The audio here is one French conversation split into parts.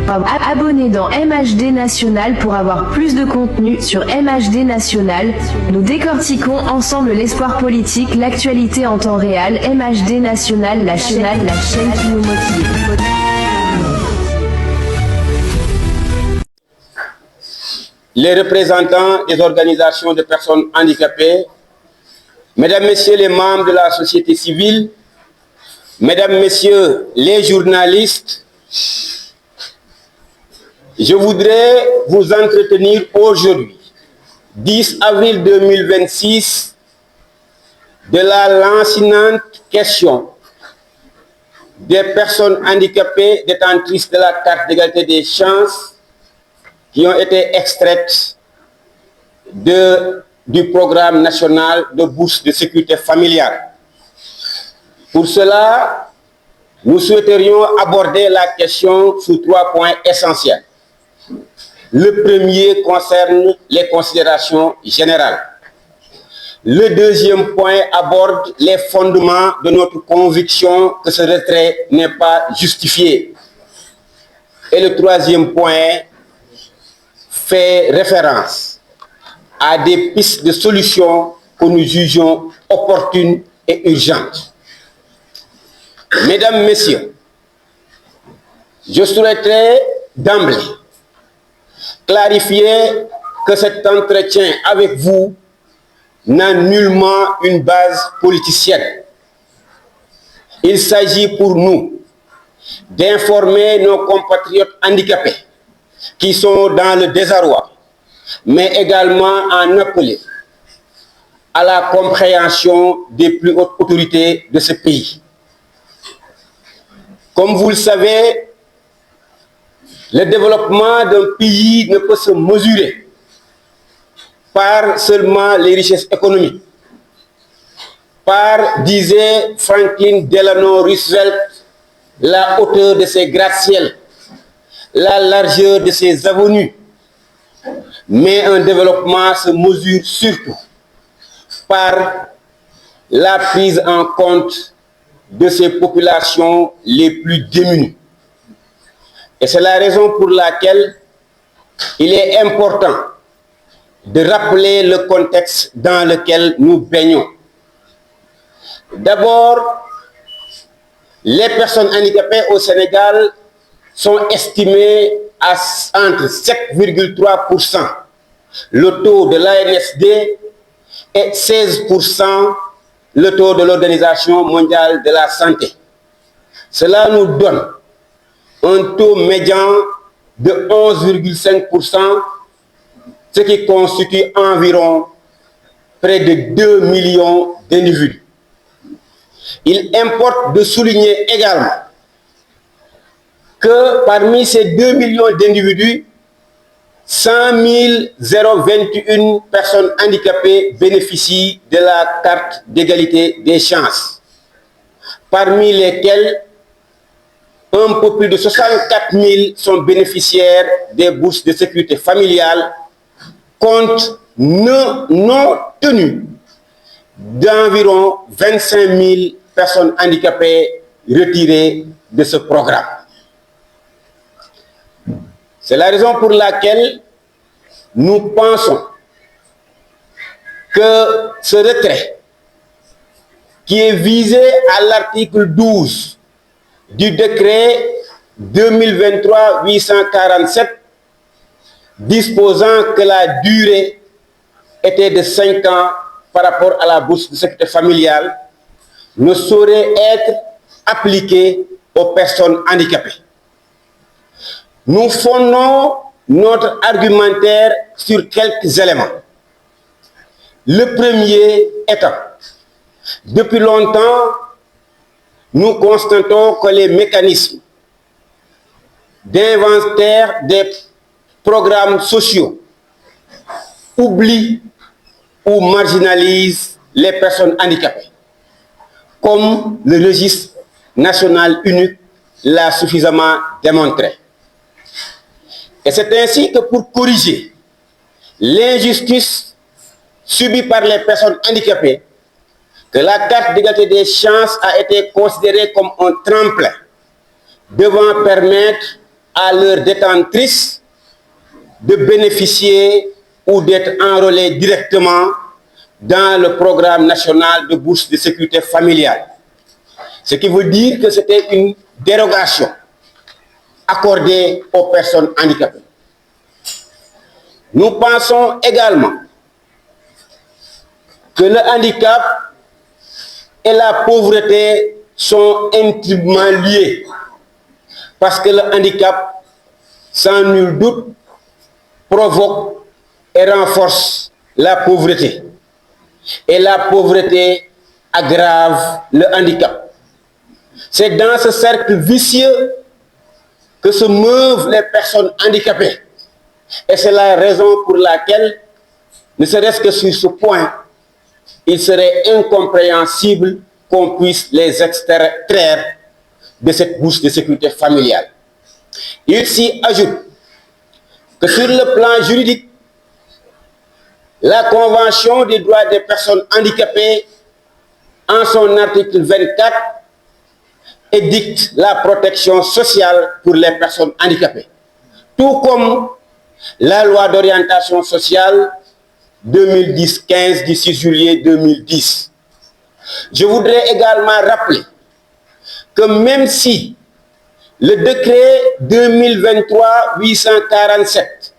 Abonnez dans MHD National pour avoir plus de contenu sur MHD National. Nous décortiquons ensemble l'espoir politique, l'actualité en temps réel. MHD National, la chaîne qui nous motive. Les représentants des organisations de personnes handicapées, mesdames, messieurs les membres de la société civile, mesdames, messieurs les journalistes, je voudrais vous entretenir aujourd'hui, 10 avril 2026, de la lancinante question des personnes handicapées détentrices de la carte d'égalité des chances qui ont été extraites du programme national de bourse de sécurité familiale. Pour cela, nous souhaiterions aborder la question sous 3 points essentiels. Le premier concerne les considérations générales. Le deuxième point aborde les fondements de notre conviction que ce retrait n'est pas justifié. Et le troisième point fait référence à des pistes de solutions que nous jugeons opportunes et urgentes. Mesdames, Messieurs, je souhaiterais d'emblée clarifier que cet entretien avec vous n'a nullement une base politicienne. Il s'agit pour nous d'informer nos compatriotes handicapés qui sont dans le désarroi, mais également en appeler à la compréhension des plus hautes autorités de ce pays. Comme vous le savez, le développement d'un pays ne peut se mesurer par seulement les richesses économiques, par, disait Franklin Delano Roosevelt, la hauteur de ses gratte-ciels, la largeur de ses avenues, mais un développement se mesure surtout par la prise en compte de ces populations les plus démunies. Et c'est la raison pour laquelle il est important de rappeler le contexte dans lequel nous baignons. D'abord, les personnes handicapées au Sénégal sont estimées à entre 7,3%, le taux de l'ANSD, et 16%, le taux de l'Organisation mondiale de la santé. Cela nous donne un taux médian de 11,5%, ce qui constitue environ près de 2 millions d'individus. Il importe de souligner également que parmi ces 2 millions d'individus, 100 021 personnes handicapées bénéficient de la carte d'égalité des chances, parmi lesquelles un peu plus de 64 000 sont bénéficiaires des bourses de sécurité familiale, compte non tenu d'environ 25 000 personnes handicapées retirées de ce programme. C'est la raison pour laquelle nous pensons que ce retrait, qui est visé à l'article 12 du décret 2023-847, disposant que la durée était de 5 ans par rapport à la bourse de sécurité familiale, ne saurait être appliqué aux personnes handicapées. Nous fondons notre argumentaire sur quelques éléments. Le premier étant, depuis longtemps, nous constatons que les mécanismes d'inventaire des programmes sociaux oublient ou marginalisent les personnes handicapées, comme le registre national unique l'a suffisamment démontré. Et c'est ainsi que pour corriger l'injustice subie par les personnes handicapées, que la carte d'égalité des chances a été considérée comme un tremplin devant permettre à leurs détentrices de bénéficier ou d'être enrôlées directement dans le programme national de bourse de sécurité familiale. Ce qui veut dire que c'était une dérogation accordée aux personnes handicapées. Nous pensons également que le handicap et la pauvreté sont intimement liés, parce que le handicap, sans nul doute, provoque et renforce la pauvreté. Et la pauvreté aggrave le handicap. C'est dans ce cercle vicieux que se meuvent les personnes handicapées. Et c'est la raison pour laquelle, ne serait-ce que sur ce point, il serait incompréhensible qu'on puisse les extraire de cette bourse de sécurité familiale. Il s'y ajoute que sur le plan juridique, la Convention des droits des personnes handicapées, en son article 24, édicte la protection sociale pour les personnes handicapées, tout comme la loi d'orientation sociale 2010-15 du 6 juillet 2010. Je voudrais également rappeler que même si le décret 2023-847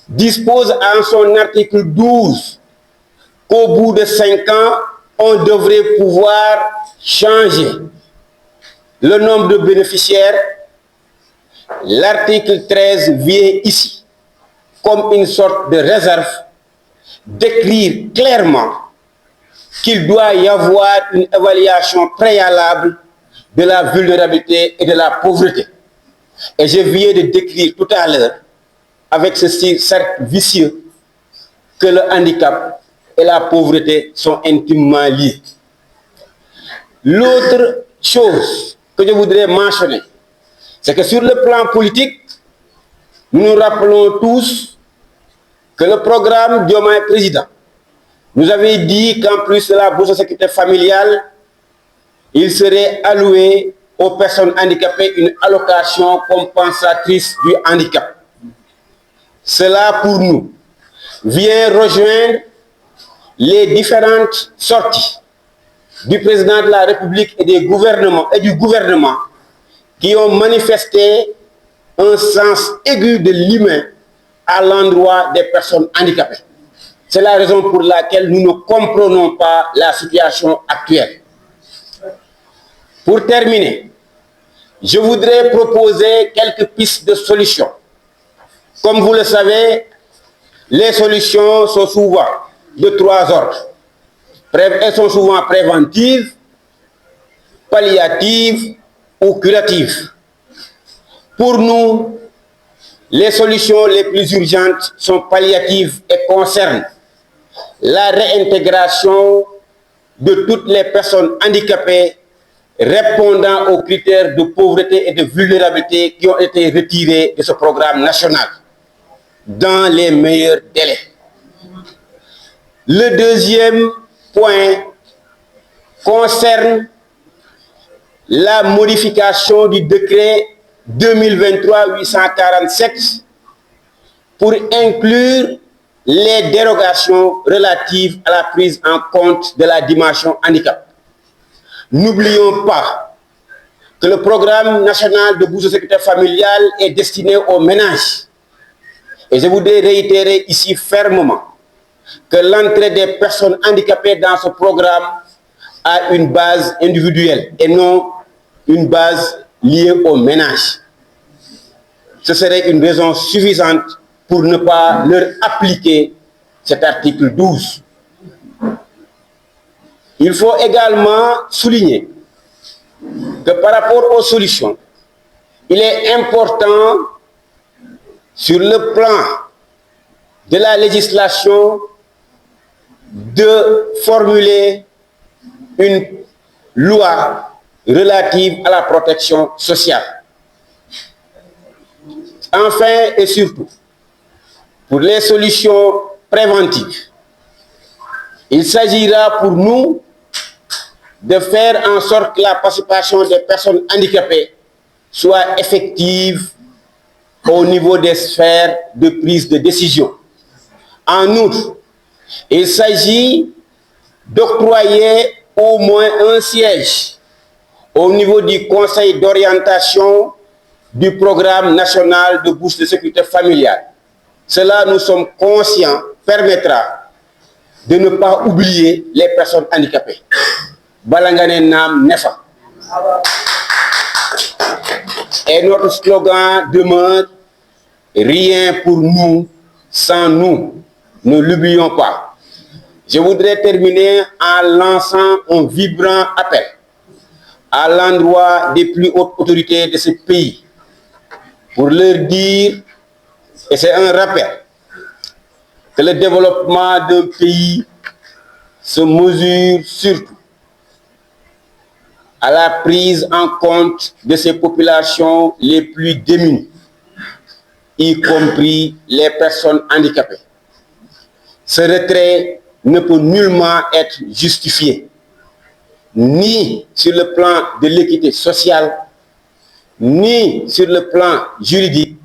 dispose en son article 12 qu'au bout de 5 ans, on devrait pouvoir changer le nombre de bénéficiaires, l'article 13 vient ici, comme une sorte de réserve, d'écrire clairement qu'il doit y avoir une évaluation préalable de la vulnérabilité et de la pauvreté. Et je viens de décrire tout à l'heure, avec ce cercle vicieux, que le handicap et la pauvreté sont intimement liés. L'autre chose que je voudrais mentionner, c'est que sur le plan politique, nous nous rappelons tous que le programme Diomaye Président nous avait dit qu'en plus de la bourse de sécurité familiale, il serait alloué aux personnes handicapées une allocation compensatrice du handicap. Cela, pour nous, vient rejoindre les différentes sorties du président de la République et du gouvernement qui ont manifesté un sens aigu de l'humain à l'endroit des personnes handicapées. C'est la raison pour laquelle nous ne comprenons pas la situation actuelle. Pour terminer, je voudrais proposer quelques pistes de solutions. Comme vous le savez, les solutions sont souvent de 3 ordres. Elles sont souvent préventives, palliatives ou curatives. Pour nous, les solutions les plus urgentes sont palliatives et concernent la réintégration de toutes les personnes handicapées répondant aux critères de pauvreté et de vulnérabilité qui ont été retirés de ce programme national dans les meilleurs délais. Le deuxième point concerne la modification du décret 2023-847 pour inclure les dérogations relatives à la prise en compte de la dimension handicap. N'oublions pas que le programme national de bourse de sécurité familiale est destiné aux ménages. Et je voudrais réitérer ici fermement que l'entrée des personnes handicapées dans ce programme a une base individuelle et non une base liée aux ménages. Ce serait une raison suffisante pour ne pas leur appliquer cet article 12. Il faut également souligner que par rapport aux solutions, il est important sur le plan de la législation de formuler une loi relative à la protection sociale. Enfin et surtout, pour les solutions préventives, il s'agira pour nous de faire en sorte que la participation des personnes handicapées soit effective au niveau des sphères de prise de décision. En outre, il s'agit d'octroyer au moins un siège au niveau du conseil d'orientation du programme national de bourse de sécurité familiale. Cela, nous sommes conscients, permettra de ne pas oublier les personnes handicapées. Balangane Nam Nefa. Et notre slogan demeure « Rien pour nous, sans nous, ne l'oublions pas ». Je voudrais terminer en lançant un vibrant appel à l'endroit des plus hautes autorités de ce pays pour leur dire, et c'est un rappel, que le développement d'un pays se mesure surtout à la prise en compte de ces populations les plus démunies, y compris les personnes handicapées. Ce retrait ne peut nullement être justifié, ni sur le plan de l'équité sociale, ni sur le plan juridique,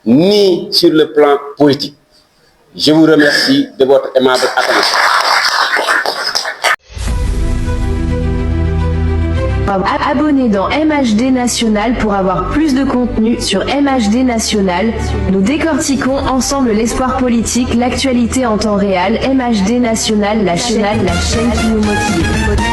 ni sur le plan politique. Je vous remercie de votre aimable attention. Abonnez dans MHD National pour avoir plus de contenu sur MHD National. Nous décortiquons ensemble l'espoir politique, l'actualité en temps réel. MHD National, la chaîne qui nous motive.